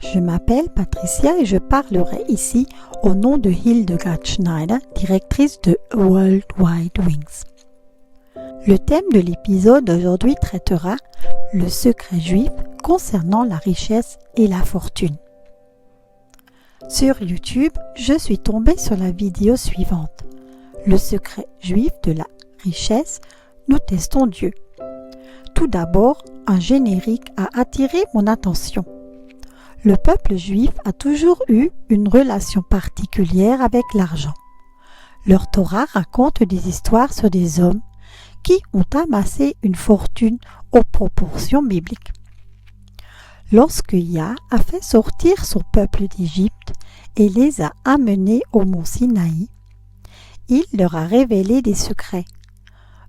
Je m'appelle Patricia et je parlerai ici au nom de Hildegard Schneider, directrice de World Wide Wings. Le thème de l'épisode d'aujourd'hui traitera le secret juif concernant la richesse et la fortune. Sur YouTube, je suis tombée sur la vidéo suivante. Le secret juif de la richesse, nous testons Dieu. Tout d'abord, un générique a attiré mon attention. Le peuple juif a toujours eu une relation particulière avec l'argent. Leur Torah raconte des histoires sur des hommes qui ont amassé une fortune aux proportions bibliques. Lorsque Yah a fait sortir son peuple d'Égypte et les a amenés au mont Sinaï, il leur a révélé des secrets,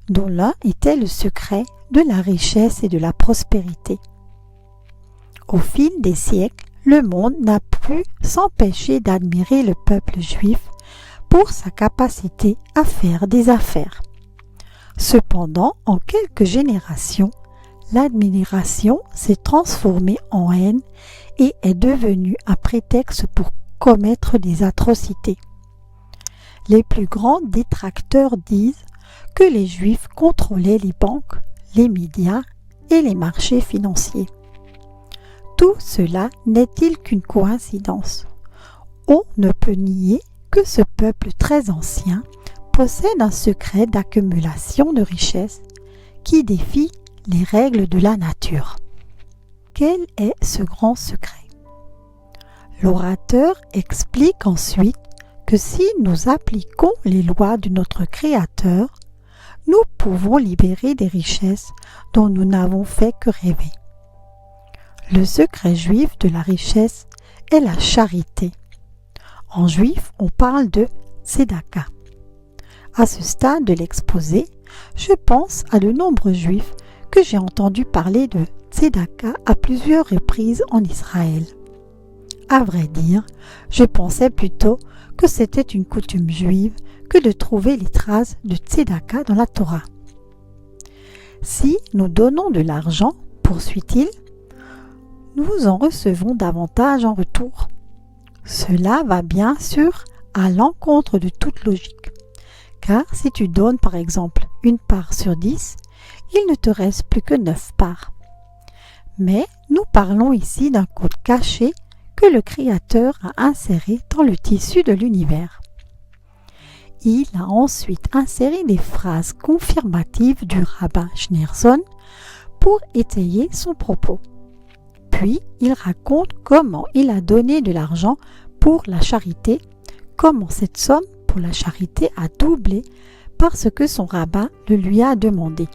dont l'un était le secret de la richesse et de la prospérité. Au fil des siècles, le monde n'a pu s'empêcher d'admirer le peuple juif pour sa capacité à faire des affaires. Cependant, en quelques générations, l'admiration s'est transformée en haine et est devenue un prétexte pour commettre des atrocités. Les plus grands détracteurs disent que les Juifs contrôlaient les banques, les médias et les marchés financiers. Tout cela n'est-il qu'une coïncidence? On ne peut nier que ce peuple très ancien possède un secret d'accumulation de richesses qui défie les règles de la nature. Quel est ce grand secret? L'orateur explique ensuite que si nous appliquons les lois de notre Créateur, nous pouvons libérer des richesses dont nous n'avons fait que rêver. Le secret juif de la richesse est la charité. En juif, on parle de tzedaka. À ce stade de l'exposé, je pense à de nombreux juifs que j'ai entendu parler de tzedaka à plusieurs reprises en Israël. À vrai dire, je pensais plutôt que c'était une coutume juive que de trouver les traces de tzedaka dans la Torah. Si nous donnons de l'argent, poursuit-il, nous en recevons davantage en retour. Cela va bien sûr à l'encontre de toute logique. Car si tu donnes par exemple une part sur 10, il ne te reste plus que 9 parts. Mais nous parlons ici d'un code caché que le Créateur a inséré dans le tissu de l'univers. Il a ensuite inséré des phrases confirmatives du rabbin Schneerson pour étayer son propos. Puis, il raconte comment il a donné de l'argent pour la charité, comment cette somme pour la charité a doublé parce que son rabbin le lui a demandé.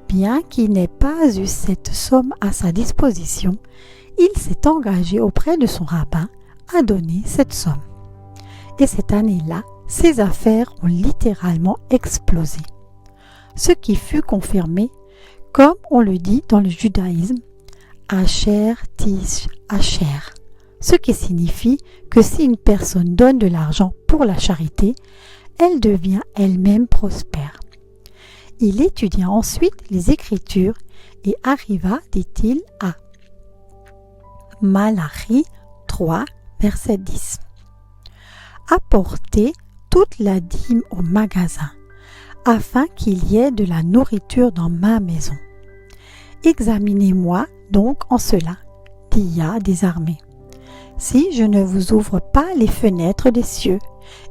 Bien qu'il n'ait pas eu cette somme à sa disposition, il s'est engagé auprès de son rabbin à donner cette somme. Et cette année-là, ses affaires ont littéralement explosé. Ce qui fut confirmé, comme on le dit dans le judaïsme, Asher tish Asher, ce qui signifie que si une personne donne de l'argent pour la charité, elle devient elle-même prospère. Il étudia ensuite les Écritures et arriva, dit-il, à Malachi 3, verset 10. Apportez toute la dîme au magasin, afin qu'il y ait de la nourriture dans ma maison. Examinez-moi donc en cela, dit Yah des armées. Si je ne vous ouvre pas les fenêtres des cieux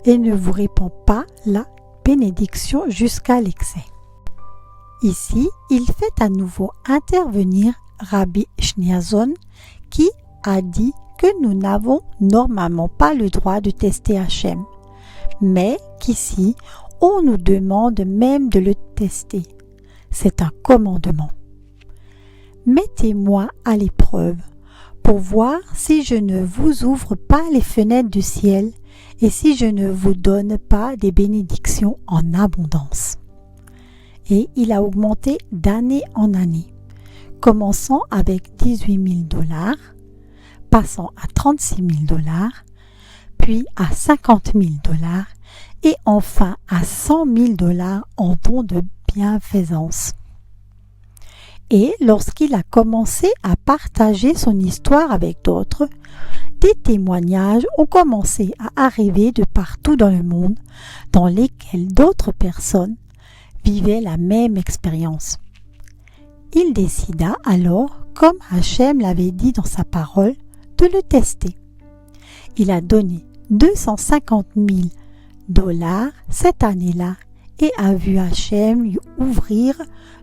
et ne vous répands pas la bénédiction jusqu'à l'excès. Ici, il fait à nouveau intervenir Rabbi Schneerson qui a dit que nous n'avons normalement pas le droit de tester Hachem, mais qu'ici, on nous demande même de le tester. C'est un commandement. Mettez-moi à l'épreuve pour voir si je ne vous ouvre pas les fenêtres du ciel et si je ne vous donne pas des bénédictions en abondance. Et il a augmenté d'année en année, commençant avec 18 000 $, passant à 36 000 $, puis à 50 000 $ et enfin à 100 000 $ en dons de bienfaisance. Et lorsqu'il a commencé à partager son histoire avec d'autres, des témoignages ont commencé à arriver de partout dans le monde dans lesquels d'autres personnes vivaient la même expérience. Il décida alors, comme Hachem l'avait dit dans sa parole, de le tester. Il a donné 250 000 $ cette année-là et a vu Hachem lui ouvrir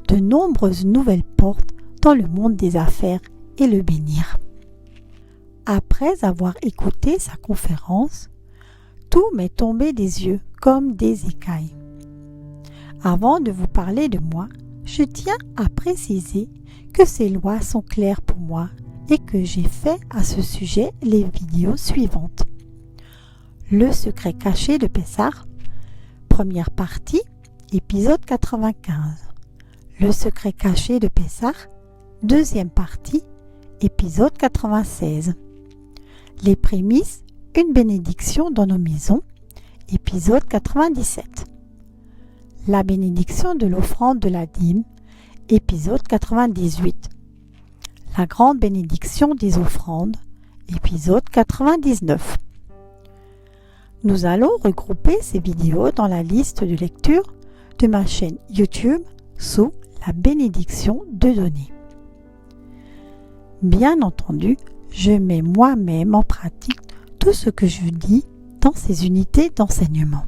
de nombreuses nouvelles portes dans le monde des affaires et le bénir. Après avoir écouté sa conférence, tout m'est tombé des yeux comme des écailles. Avant de vous parler de moi, je tiens à préciser que ces lois sont claires pour moi et que j'ai fait à ce sujet les vidéos suivantes. Le secret caché de Pessah, première partie, épisode 95. Le secret caché de Pessah, deuxième partie, épisode 96. Les prémices, une bénédiction dans nos maisons, épisode 97. La bénédiction de l'offrande de la dîme, épisode 98. La grande bénédiction des offrandes, épisode 99. Nous allons regrouper ces vidéos dans la liste de lecture de ma chaîne YouTube sous la bénédiction de donner. Bien entendu, je mets moi-même en pratique tout ce que je dis dans ces unités d'enseignement.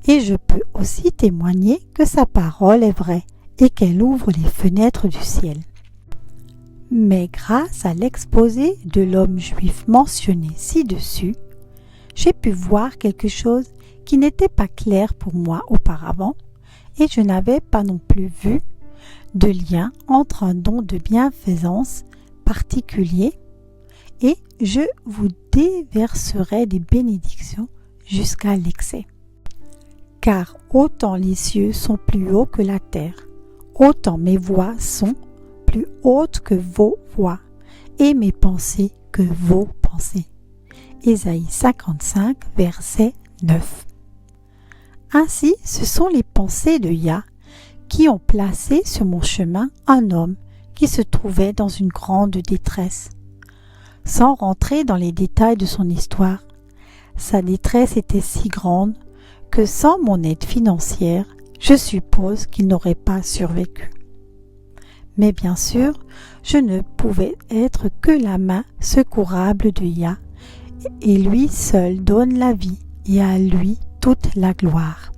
Et je peux aussi témoigner que sa parole est vraie et qu'elle ouvre les fenêtres du ciel. Mais grâce à l'exposé de l'homme juif mentionné ci-dessus, j'ai pu voir quelque chose qui n'était pas clair pour moi auparavant et je n'avais pas non plus vu de lien entre un don de bienfaisance particulier et je vous déverserai des bénédictions jusqu'à l'excès. Car autant les cieux sont plus hauts que la terre, autant mes voix sont plus hautes que vos voix et mes pensées que vos pensées. Ésaïe 55, verset 9. Ainsi, ce sont les pensées de Yah qui ont placé sur mon chemin un homme qui se trouvait dans une grande détresse. Sans rentrer dans les détails de son histoire, sa détresse était si grande que sans mon aide financière, je suppose qu'il n'aurait pas survécu. Mais bien sûr, je ne pouvais être que la main secourable de Yah, et lui seul donne la vie, et à lui toute la gloire.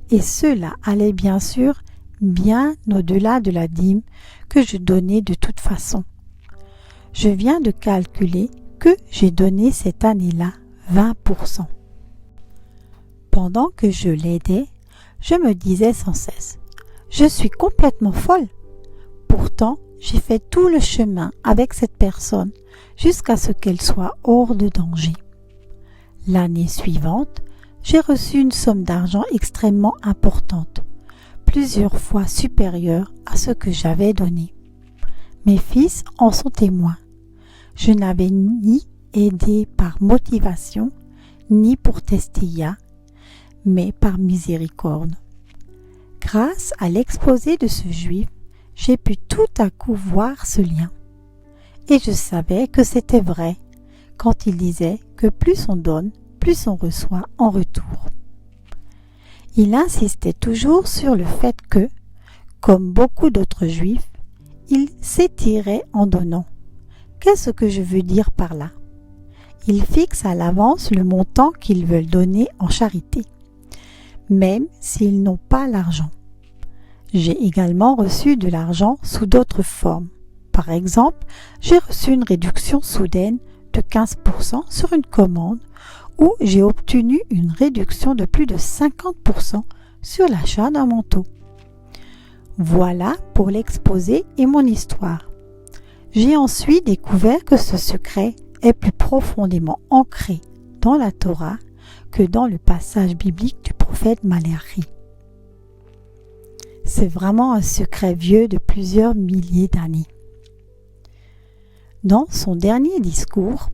Et cela allait bien sûr bien au-delà de la dîme que je donnais de toute façon. Je viens de calculer que j'ai donné cette année-là 20%. Pendant que je l'aidais, je me disais sans cesse « Je suis complètement folle !» Pourtant, j'ai fait tout le chemin avec cette personne jusqu'à ce qu'elle soit hors de danger. L'année suivante, j'ai reçu une somme d'argent extrêmement importante, plusieurs fois supérieure à ce que j'avais donné. Mes fils en sont témoins. Je n'avais ni aidé par motivation, ni pour tester Yah, mais par miséricorde. Grâce à l'exposé de ce juif, j'ai pu tout à coup voir ce lien. Et je savais que c'était vrai quand il disait que plus on donne, plus on reçoit en retour. Il insistait toujours sur le fait que, comme beaucoup d'autres juifs, il s'étirait en donnant. Qu'est-ce que je veux dire par là? Ils fixent à l'avance le montant qu'ils veulent donner en charité, même s'ils n'ont pas l'argent. J'ai également reçu de l'argent sous d'autres formes. Par exemple, j'ai reçu une réduction soudaine de 15% sur une commande ou j'ai obtenu une réduction de plus de 50% sur l'achat d'un manteau. Voilà pour l'exposé et mon histoire. J'ai ensuite découvert que ce secret est plus profondément ancré dans la Torah que dans le passage biblique du prophète Malachi. C'est vraiment un secret vieux de plusieurs milliers d'années. Dans son dernier discours,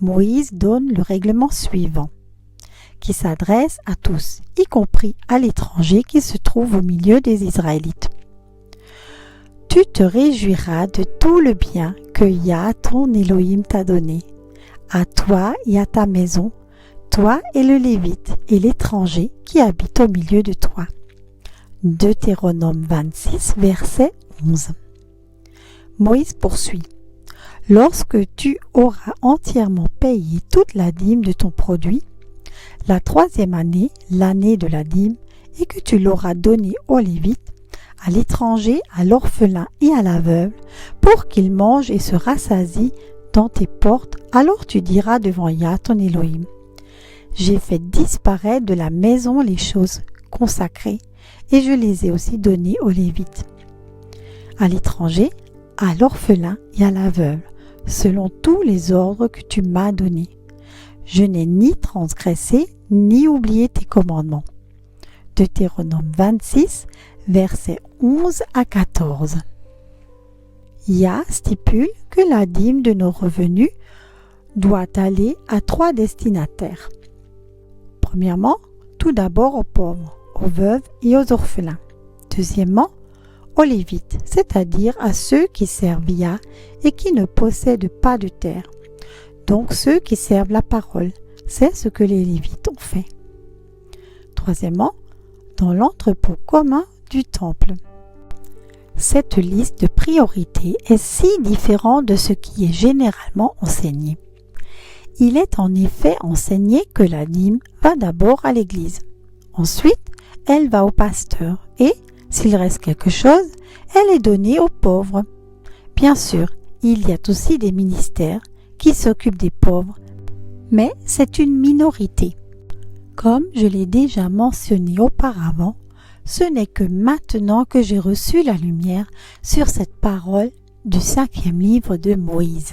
Moïse donne le règlement suivant, qui s'adresse à tous, y compris à l'étranger qui se trouve au milieu des Israélites. Tu te réjouiras de tout le bien que Yah, ton Elohim, t'a donné, à toi et à ta maison, toi et le Lévite et l'étranger qui habite au milieu de toi. Deutéronome 26, verset 11. Moïse poursuit. Lorsque tu auras entièrement payé toute la dîme de ton produit, la 3e année, l'année de la dîme, et que tu l'auras donnée aux Lévites, à l'étranger, à l'orphelin et à la veuve, pour qu'ils mangent et se rassasient dans tes portes, alors tu diras devant Yah ton Elohim, j'ai fait disparaître de la maison les choses consacrées, et je les ai aussi données aux Lévites, à l'étranger, à l'orphelin et à la veuve, selon tous les ordres que tu m'as donnés. Je n'ai ni transgressé, ni oublié tes commandements. Deutéronome 26, versets 11 à 14. Yah stipule que la dîme de nos revenus doit aller à 3 destinataires. Premièrement, tout d'abord aux pauvres, aux veuves et aux orphelins. Deuxièmement, aux Lévites, c'est-à-dire à ceux qui servent Yah et qui ne possèdent pas de terre. Donc ceux qui servent la parole, c'est ce que les Lévites ont fait. Troisièmement, dans l'entrepôt commun du temple. Cette liste de priorités est si différente de ce qui est généralement enseigné. Il est en effet enseigné que la dîme va d'abord à l'église. Ensuite, elle va au pasteur et, s'il reste quelque chose, elle est donnée aux pauvres. Bien sûr, il y a aussi des ministères qui s'occupent des pauvres, mais c'est une minorité. Comme je l'ai déjà mentionné auparavant, ce n'est que maintenant que j'ai reçu la lumière sur cette parole du 5e livre de Moïse.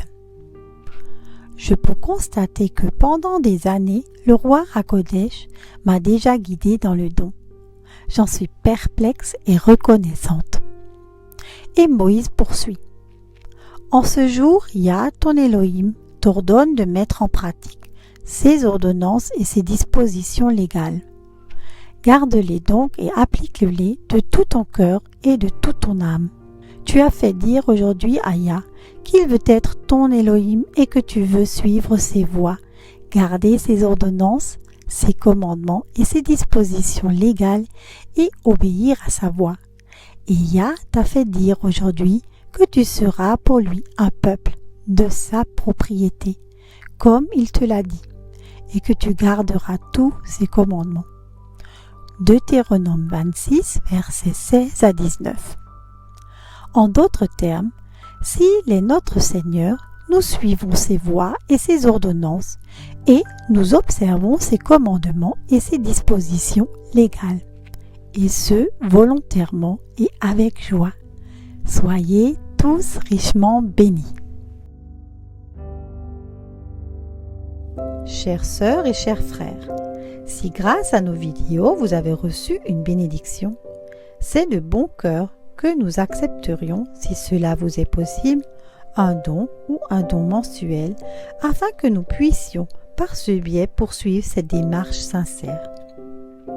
Je peux constater que pendant des années, le roi Hakodesh m'a déjà guidé dans le don. J'en suis perplexe et reconnaissante. Et Moïse poursuit. En ce jour, Yah, ton Elohim, t'ordonne de mettre en pratique ses ordonnances et ses dispositions légales. Garde-les donc et applique-les de tout ton cœur et de toute ton âme. Tu as fait dire aujourd'hui à Yah qu'il veut être ton Elohim et que tu veux suivre ses voies, garder ses ordonnances, ses commandements et ses dispositions légales et obéir à sa voix. Et Yah t'a fait dire aujourd'hui que tu seras pour lui un peuple de sa propriété, comme il te l'a dit, et que tu garderas tous ses commandements. Deutéronome 26, versets 16 à 19. En d'autres termes, s'il est notre Seigneur, nous suivons ses voies et ses ordonnances, et nous observons ses commandements et ses dispositions légales, et ce, volontairement et avec joie. Soyez tous richement bénis. Chères sœurs et chers frères, si grâce à nos vidéos vous avez reçu une bénédiction, c'est de bon cœur que nous accepterions, si cela vous est possible, un don ou un don mensuel afin que nous puissions par ce biais poursuivre cette démarche sincère.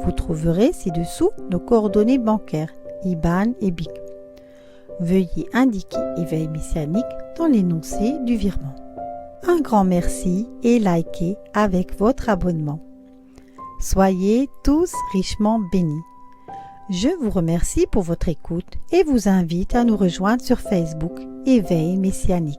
Vous trouverez ci-dessous nos coordonnées bancaires, IBAN et BIC. Veuillez indiquer Éveil Messianique dans l'énoncé du virement. Un grand merci et likez avec votre abonnement. Soyez tous richement bénis. Je vous remercie pour votre écoute et vous invite à nous rejoindre sur Facebook Éveil Messianique.